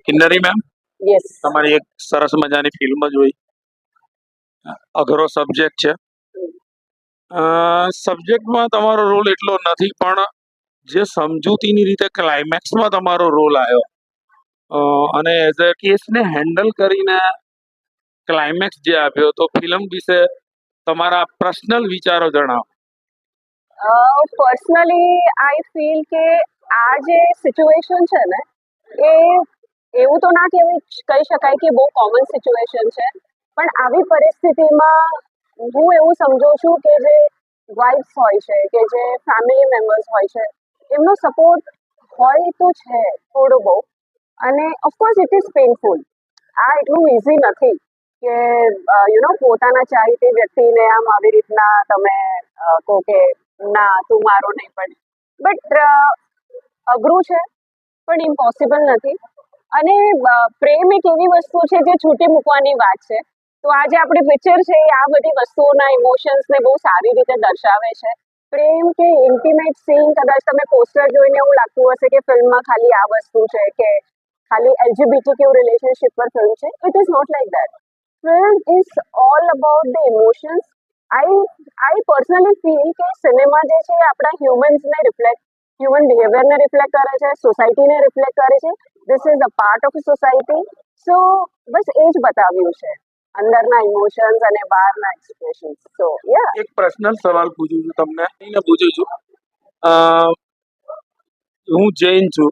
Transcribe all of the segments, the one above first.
Kinnari ma'am, yes. તમારી એક સરસ મજાની ફિલ્મ જોઈ. અઘરો સબ્જેક્ટ છે. સબ્જેક્ટમાં તમારો રોલ એટલો નથી, પણ જે સમજૂતીની રીતે ક્લાઇમેક્સમાં તમારો રોલ આવ્યો અને એઝ અ કેસને હેન્ડલ કરીને ક્લાઇમેક્સ જે આપ્યો, તો ફિલ્મ વિશે તમારા પર્સનલ વિચારો જણાવો. પર્સનલી આઈ ફીલ કે આ જે સિચ્યુએશન છે ને, એ એવું તો ના કહી શકાય કે બહુ કોમન સિચ્યુએશન છે, પણ આવી પરિસ્થિતિમાં હું એવું સમજુ છું કે જે વાઇફ્સ હોય છે, કે જે ફેમિલી મેમ્બર્સ હોય છે, એમનો સપોર્ટ હોય તો છે થોડો બહુ. અને ઓફકોર્સ ઇટ ઇઝ પેઇનફુલ. આ એટલું ઇઝી નથી કે પોતાના ચાહીતી વ્યક્તિને આમ આવી રીતના તમે કહો કે ના તું મારો નહીં, પણ બટ અઘરું છે, પણ ઇમ્પોસિબલ નથી. અને પ્રેમ એક એવી વસ્તુ છે જે છૂટી મૂકવાની વાત છે. તો આ જે આપણી પિક્ચર છે એ આ બધી વસ્તુઓના ઇમોશન્સને બહુ સારી રીતે દર્શાવે છે. પ્રેમ કે ઇન્ટિમેટ સીન કદાચ તમે પોસ્ટર જોઈને એવું લાગતું હશે કે ફિલ્મમાં ખાલી આ વસ્તુ છે, કે ખાલી એલજીબીટીક્યુ રિલેશનશિપ પર ફિલ્મ છે. It is not like that. Film is all about the emotions. I personally feel કે સિનેમા જે છે એ આપણા હ્યુમન બિહેવિયરને રિફ્લેક્ટ કરે છે, સોસાયટીને રિફ્લેક્ટ કરે છે. This is a part of society. So બસ એ જ બતાવ્યું છે, અંદરના ઇમોશન્સ અને બહારના એક્સપ્રેશન્સ. સો યા. એક પર્સનલ સવાલ પૂછું છું તમને, એને પૂછું છું. હું જૈન છું,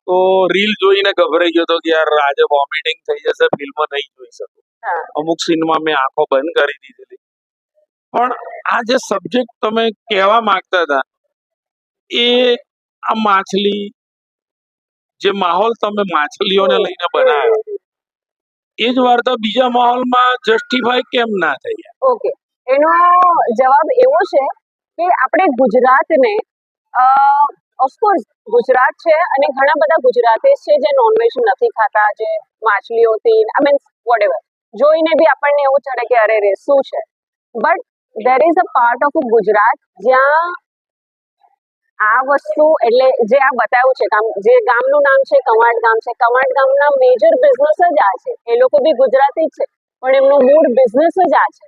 તો રીલ જોઈને ગભરાઈ ગયો હતો કે યાર આજે વોમિટિંગ થઈ જશે, ફિલ્મ નહીં જોઈ શકું. અમુક સીનમાં મેં આંખો બંધ કરી દીધેલી. પણ આ જે સબ્જેક્ટ તમે કહેવા માંગતા હતા, એ આ માછલી, જે માહોલ તમે માછલીઓને લઈને બનાવ્યો, એ જ વાર્તા બીજા માહોલમાં જસ્ટિફાય કેમ ના થઈ? ઓકે, એનો જવાબ એવો છે કે આપણે ગુજરાતને ઓફકોર્સ ગુજરાત છે અને ઘણા બધા ગુજરાતીસ છે જે નોનવેજ નથી ખાતા, જે માછલીઓથી આઈ મીન્સ વોટએવર જોઈને બી આપણને એવું ચડે કે અરે રે શું છે. But there is a part of Gujarat જ્યાં આ વસ્તુ, એટલે જે આ બતાવ્યું છે, જે ગામનું નામ છે કવાંટ ગામ છે. કવાંટ ગામના મેજર બિઝનેસ જ આ છે. એ લોકો બી ગુજરાતી જ છે, પણ એમનું મૂળ બિઝનેસ જ આ છે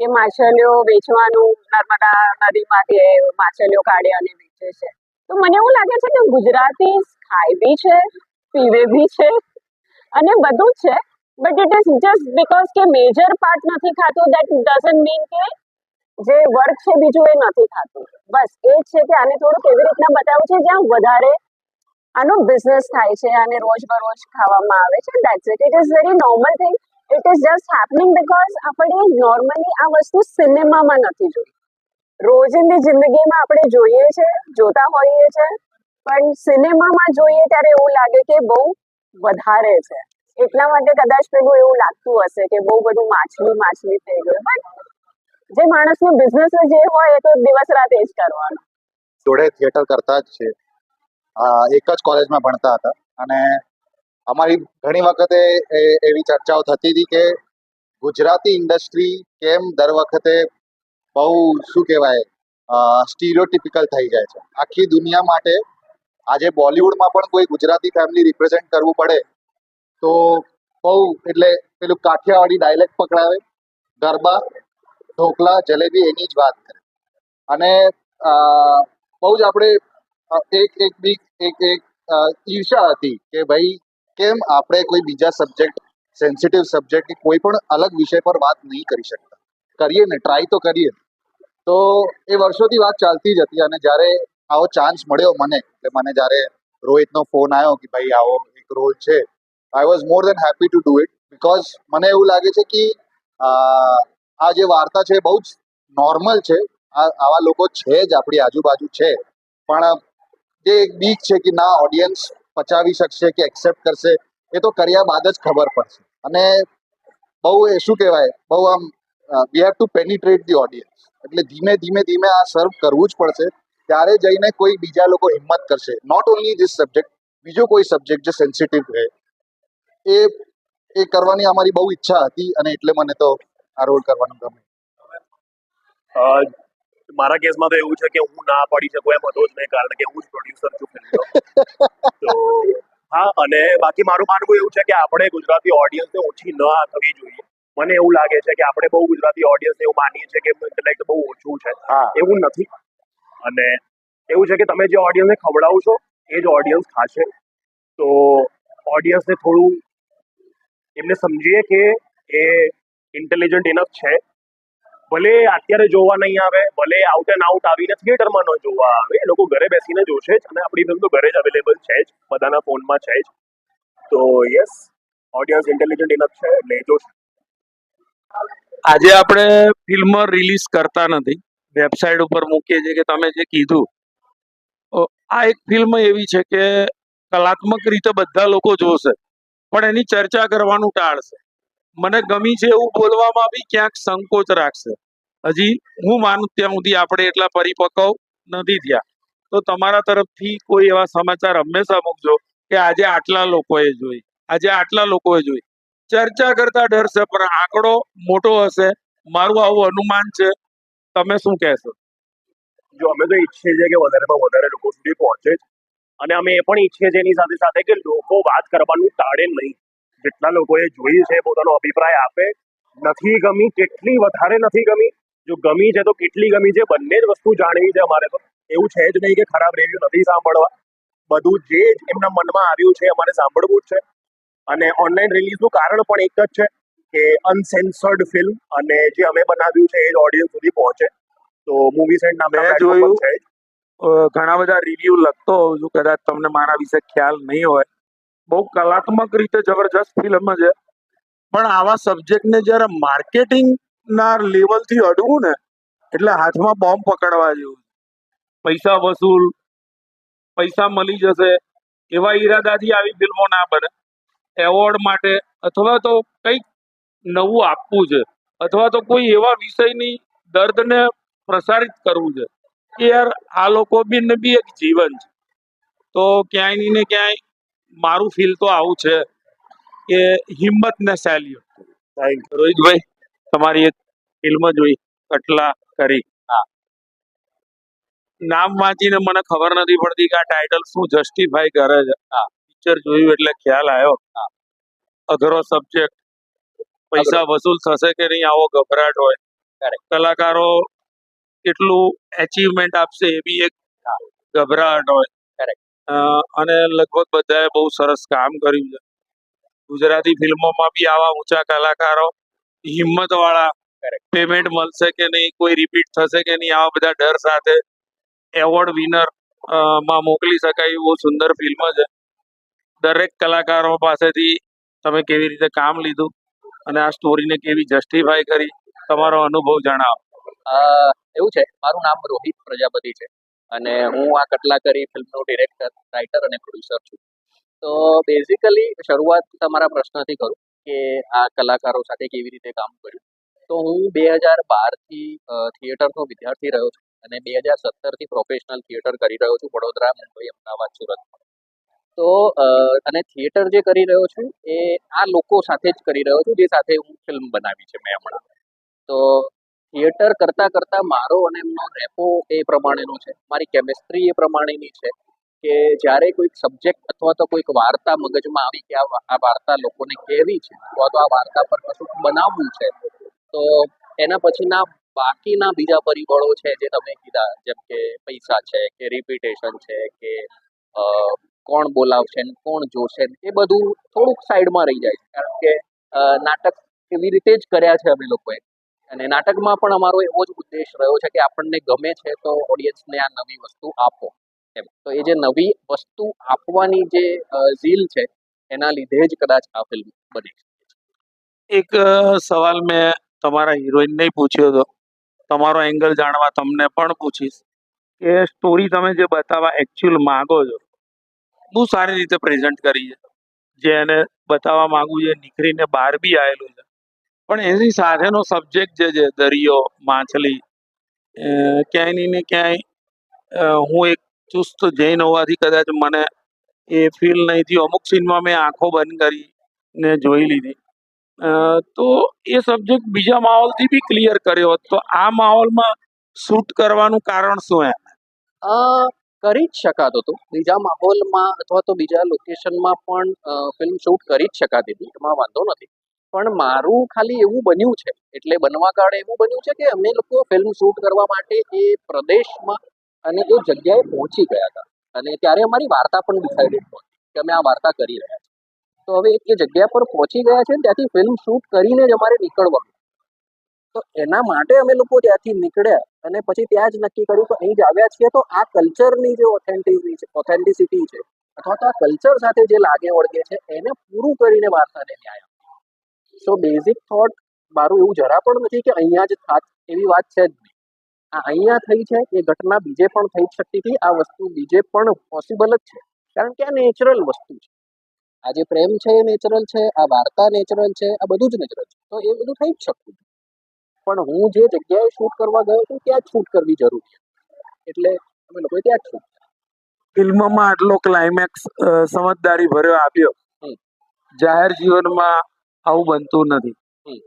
કે માછલીઓ વેચવાનું, નર્મદા નદીમાંથી માછલીઓ કાઢી અને વેચે છે. તો મને એવું લાગે છે કે ગુજરાતી ખાય બી છે, પીવે બી છે અને બધું જ છે. But it is just because કે મેજર પાર્ટ નથી ખાતું, દેટ ડઝન્ટ મીન કે જે વર્ક છે બીજું એ નથી ખાતું. બસ એ જ છે કે આને થોડુંક એવી રીતના બતાવ્યું છે જ્યાં વધારે આનો બિઝનેસ થાય છે અને રોજ બરોજ ખાવામાં આવે છે. That's it. It is very normal thing. It is just happening because આપણે નોર્મલી આ વસ્તુ સિનેમામાં નથી જોઈ. રોજિંદી જિંદગીમાં આપણે જોઈએ છે, જોતા હોઈએ છે, પણ સિનેમામાં જોઈએ ત્યારે એવું લાગે કે બહુ વધારે છે. એટલા માટે કદાચ પેલું એવું લાગતું હશે કે બહુ બધું માછલી થઈ ગયું. બટ જે માણસનો બિઝનેસ જે હોય એ તો દિવસ રાત એ જ કરવાનો. જોડે થિયેટર કરતા જ છે, એક જ કોલેજમાં ભણતા હતા અને અમારી ઘણી વખતે એવી ચર્ચાઓ થતી હતી કે ગુજરાતી ઇન્ડસ્ટ્રી કેમ દર વખતે બહુ શું કહેવાય સ્ટીરિયોટિપિકલ થઈ જાય છે. આખી દુનિયા માટે આજે બોલિવૂડમાં પણ કોઈ ગુજરાતી ફેમિલી રિપ્રેઝેન્ટ કરવું પડે તો બહુ એટલે પેલું કાઠિયાવાડી ડાયલેક્ટ પકડાવે, ગરબા, ઢોકલા, જલેબી એની જ વાત કરે. અને બહુ જ આપણે એક ઈર્ષા હતી કે ભાઈ કેમ આપણે કોઈ બીજા સબ્જેક્ટ, સેન્સિટિવ સબ્જેક્ટ કે કોઈ પણ અલગ વિષય પર વાત નહીં કરી શકતા. કરીએ ને, ટ્રાય તો કરીએ. તો એ વર્ષોથી વાત ચાલતી જ હતી અને જ્યારે આવો ચાન્સ મળ્યો મને, એટલે મને જ્યારે રોહિતનો ફોન આવ્યો કે ભાઈ આવો એક રોલ છે, I was more than happy to do it. Because મને એવું લાગે છે કે આ જે વાર્તા છે બહુ જ નોર્મલ છે. આવા લોકો છે જ આપણી આજુબાજુ છે, પણ જે એક બીક છે કે ના ઓડિયન્સ પચાવી શકશે કે એક્સેપ્ટ કરશે, એ તો કર્યા બાદ જ ખબર પડશે. અને બહુ એ શું કહેવાય, બહુ આમ we have to penetrate the audience. એટલે ધીમે આ સર્વ કરવું જ પડશે, ત્યારે જઈને કોઈ બીજા લોકો હિંમત કરશે. નોટ ઓનલી ધીસ સબ્જેક્ટ, બીજો કોઈ સબ્જેક્ટ જે સેન્સિટિવ રહે એ કરવાની અમારી બહુ ઈચ્છા હતી અને એટલે મને તો આ રોલ કરવાનું ગમે. મારા કેસમાં તો એવું છે કે હું ના પાડી શકું એમ હતો જ નહીં, કારણ કે હું જ પ્રોડ્યુસર છું ફિલ્મનો. તો હા, અને બાકી મારું માનવું એવું છે કે આપણે ગુજરાતી ઓડિયન્સને ઓછી ન આંકવી જોઈએ. મને એવું લાગે છે કે આપણે બહુ ગુજરાતી ઓડિયન્સ એવું માનીએ છીએ કે ઇન્ટેલેક્ટ બહુ ઓછું છે. હા. એવું નથી. અને એવું છે કે તમે જે ઓડિયન્સને ખવડાવશો એ જ ઓડિયન્સ ખાશે. તો ઓડિયન્સને થોડું એમને સમજીએ કે એ ઇન્ટેલિજન્ટ ઇનફ છે. ભલે અત્યારે જોવા નહીં આવે, ભલે આઉટ એન્ડ આઉટ આવીને થિયેટરમાં ન જોવા આવે, એ લોકો ઘરે બેસીને જોશે જ. અને આપણી ફિલ્મ તો ઘરે જ અવેલેબલ છે જ, બધાના ફોનમાં છે જ. તો યસ, ઓડિયન્સ ઇન્ટેલિજન્ટ ઇનફ છે એટલે એ જોશે. આજે આપણે ફિલ્મ રિલીઝ કરતા નથી, વેબસાઇટ ઉપર મૂકીએ છીએ કે તમે જે કીધું. આ એક ફિલ્મ એવી છે કે કલાત્મક રીતે બધા લોકો જોશે, પણ એની ચર્ચા કરવાનું ટાળશે. મને ગમી છે એવું બોલવામાં બી ક્યાંક સંકોચ રાખશે. હજી હું માનું ત્યાં સુધી આપણે એટલા પરિપક્વ નથી થયા. તો તમારા તરફથી કોઈ એવા સમાચાર હંમેશા મૂકજો કે આજે આટલા લોકોએ જોઈ, આજે આટલા લોકોએ જોઈ. ચર્ચા કરતા ડરશે, પણ આંકડો મોટો હશે, મારું આવું અનુમાન છે. તમે શું કહેશો? જો અમે તો ઈચ્છીએ છીએ કે વધારેમાં વધારે લોકો સુધી પહોંચે જ. અને અમે એ પણ ઈચ્છીએ છીએ એની સાથે સાથે કે લોકો વાત કરવાનું ટાળે નહીં. જેટલા લોકોએ જોઈ છે પોતાનો અભિપ્રાય આપે. નથી ગમી કેટલી વધારે નથી ગમી, જો ગમી છે તો કેટલી ગમી છે, બંને જ વસ્તુ જાણવી છે અમારે. તો એવું છે જ નહીં કે ખરાબ રિવ્યુ નથી સાંભળવા. બધું જે જ એમના મનમાં આવ્યું છે અમારે સાંભળવું જ છે. અને ઓનલાઈન રિલીઝનું કારણ પણ એક જ છે કે અનસેન્સર્ડ ફિલ્મ અને જે અમે બનાવ્યું છે એ જ ઓડિયન્સ સુધી પહોંચે. તો મૂવી સેટ નામના મેં પ્લેટફોર્મ જોયું, પર છે જ. ઘણા બધા રિવ્યુ લખતો હોઉં છું, કદાચ તમને મારા વિશે ખ્યાલ નહીં હોય. બહુ કલાત્મક રીતે જબરજસ્ત ફિલ્મ છે, પણ આવા સબ્જેક્ટને જ્યારે માર્કેટિંગના લેવલથી અડવું ને, એટલે હાથમાં બોમ્બ પકડવા જેવું. પૈસા વસૂલ, પૈસા મળી જશે એવા ઈરાદાથી આવી ફિલ્મો ના બને. એવોર્ડ માટે અથવા તો કંઈક નવું આપવું છે, અથવા તો કોઈ એવા વિષયની દર્દને પ્રસારિત કરવું છે કે યાર આ લોકો બી એક જીવન છે. તો ક્યાંય ને ક્યાંય મારું ફીલ તો આવું છે કે હિંમત ને સેલ્યુટ. થેન્ક રોહિતભાઈ, તમારી એક ફિલ્મ જોઈ, કટલા કરી. હા. નામ વાંચીને મને ખબર નથી પડતી કે આ ટાઇટલ શું જસ્ટિફાય કરે છે. હા, પિક્ચર જોયું એટલે ખ્યાલ આવ્યો. હા, અઘરો સબ્જેક્ટ, પૈસા વસૂલ થશે કે નહીં આવો ગભરાટ હોય. કલાકારો કેટલું એચિવમેન્ટ આપશે એ બી એક ગભરાટ હોય. અને લગભગ બધાએ બહુ સરસ કામ કર્યું છે. ગુજરાતી ફિલ્મોમાં બી આવા ઊંચા કલાકારો, હિંમત વાળા, પેમેન્ટ મળશે કે નહીં, કોઈ રિપીટ થશે કે નહીં, આવા બધા ડર સાથે એવોર્ડ વિનર માં મોકલી શકાય એવું સુંદર ફિલ્મ છે. દરેક કલાકારો પાસેથી તમે કેવી રીતે કામ લીધું અને આ સ્ટોરીને કેવી જસ્ટિફાય કરી, તમારો અનુભવ જણાવો. એવું છે, મારું નામ રોહિત પ્રજાપતિ છે અને હું આ કટલા કરી ફિલ્મનો ડિરેક્ટર, રાઇટર અને પ્રોડ્યુસર છું. તો બેઝિકલી શરૂઆત તમારા પ્રશ્નથી કરું કે આ કલાકારો સાથે કેવી રીતે કામ કર્યું. તો હું 2012થી થિયેટરનો વિદ્યાર્થી રહ્યો છું અને 2017થી પ્રોફેશનલ થિયેટર કરી રહ્યો છું વડોદરા, મુંબઈ, અમદાવાદ, સુરત. તો અને થિયેટર જે કરી રહ્યો છું એ આ લોકો સાથે જ કરી રહ્યો છું જે સાથે હું ફિલ્મ બનાવી છે મેં હમણાં. તો થિયેટર કરતાં કરતાં મારો અને એમનો રેપો એ પ્રમાણેનો છે, મારી કેમિસ્ટ્રી એ પ્રમાણેની છે કે જ્યારે કોઈક સબ્જેક્ટ અથવા તો કોઈક વાર્તા મગજમાં આવી કે આ વાર્તા લોકોને કહેવી છે અથવા તો આ વાર્તા પર કશું બનાવવું છે, તો એના પછીના બાકીના બીજા પરિબળો છે જે તમે કીધા, જેમ કે પૈસા છે કે રિપીટેશન છે કે કોણ બોલાવશે ને કોણ જોશે, એ બધું થોડુંક સાઈડમાં રહી જાય છે. કારણ કે નાટક એવી રીતે જ કર્યા છે અમે લોકોએ. અને નાટકમાં પણ અમારો એવો જ ઉદ્દેશ રહ્યો છે કે આપણને ગમે છે તો ઓડિયન્સને આ નવી વસ્તુ આપો એમ. તો એ જે નવી વસ્તુ આપવાની જે ઝીલ છે એના લીધે જ કદાચ આ ફિલ્મ બની છે. એક સવાલ મેં તમારા હિરોઈન નહીં પૂછ્યો હતો, તમારો એંગલ જાણવા તમને પણ પૂછીશ કે સ્ટોરી તમે જે બતાવવા એકચ્યુઅલ માંગો છો બહુ સારી રીતે પ્રેઝન્ટ કરી છે. જે એને બતાવવા માંગુ છે નીકળીને બહાર બી આવેલું છે, પણ એની સાથેનો સબ્જેક્ટ જે છે દરિયો, માછલી, ક્યાંય નહીં ને ક્યાંય હું એક ચુસ્ત જૈન હોવાથી કદાચ મને એ ફીલ નહીં થયું. અમુક સીનમાં મેં આંખો બંધ કરીને જોઈ લીધી. તો એ સબ્જેક્ટ બીજા માહોલથી બી ક્લિયર કર્યો હોત તો આ માહોલમાં શૂટ કરવાનું કારણ શું એમ? કરી જ શકાતો હતો. બીજા માહોલમાં અથવા તો બીજા લોકેશનમાં પણ ફિલ્મ શૂટ કરી જ શકાતી હતી, એમાં વાંધો નથી. પણ મારું ખાલી એવું બન્યું છે, એટલે બનવા કાળે એવું બન્યું છે કે અમે લોકો ફિલ્મ શૂટ કરવા માટે એ પ્રદેશમાં અને એ જગ્યાએ પહોંચી ગયા હતા, અને ત્યારે અમારી વાર્તા પણ ડિસાઇડેડ હતી કે અમે આ વાર્તા કરી રહ્યા છીએ. તો હવે એ જગ્યા પર પહોંચી ગયા છે, ત્યાંથી ફિલ્મ શૂટ કરીને જ અમારે નીકળવાનું. તો એના માટે અમે લોકો ત્યાંથી નીકળ્યા અને પછી ત્યાં જ નક્કી કર્યું કે અહીં જ આવ્યા છીએ તો આ કલ્ચરની જે ઓથેન્ટિસિટી છે અથવા તો આ કલ્ચર સાથે જે લાગે વળગે છે એને પૂરું કરીને વાર્તાને ન્યાય આપો. સો બેઝિક થોટ મારું એવું જરા પણ નથી કે અહીંયા જ થાત, એવી વાત છે જ નહીં. આ અહીંયા થઈ છે એ ઘટના બીજે પણ થઈ જ શકતી હતી, આ વસ્તુ બીજે પણ પોસિબલ જ છે, કારણ કે આ નેચરલ વસ્તુ છે. આ જે પ્રેમ છે એ નેચરલ છે, આ વાર્તા નેચરલ છે, આ બધું જ નેચરલ છે, તો એ બધું થઈ જ શકતું. પણ હું જે જગ્યાએ શૂટ કરવા ગયો છું ત્યાં જ શૂટ કરવી જરૂરી છે, એટલે અમે લોકોએ ત્યાં જ શૂટ. ફિલ્મમાં આટલો ક્લાઇમેક્સ સમજદારી ભર્યો આપ્યો, જાહેર જીવનમાં આવું બનતું નથી.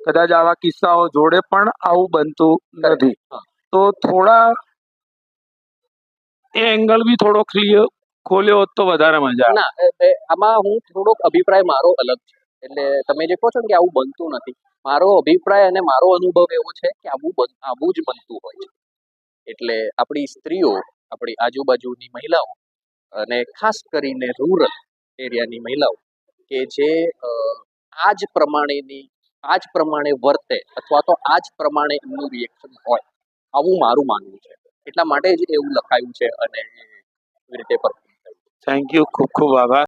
કદાચ આવા કિસ્સાઓ જોડે પણ આવું બનતું નથી. તો થોડા એ એંગલ બી થોડો ક્લિયર ખોલ્યો હોત તો વધારે મજા આવે. ના, આમાં હું થોડોક અભિપ્રાય મારો અલગ છે. એટલે તમે જે કહો છો ને કે આવું બનતું નથી, મારો અભિપ્રાય અને મારો અનુભવ એવો છે કે આવું જ બનતું હોય છે. એટલે આપણી સ્ત્રીઓ, આપણી આજુબાજુની મહિલાઓ અને ખાસ કરીને રૂરલ એરિયાની મહિલાઓ કે જે આ જ પ્રમાણે વર્તે અથવા તો આ જ પ્રમાણે એમનું રિએક્શન હોય, આવું મારું માનવું છે. એટલા માટે જ એવું લખાયું છે અને એવી રીતે પર. થેન્ક યુ, ખૂબ ખૂબ આભાર.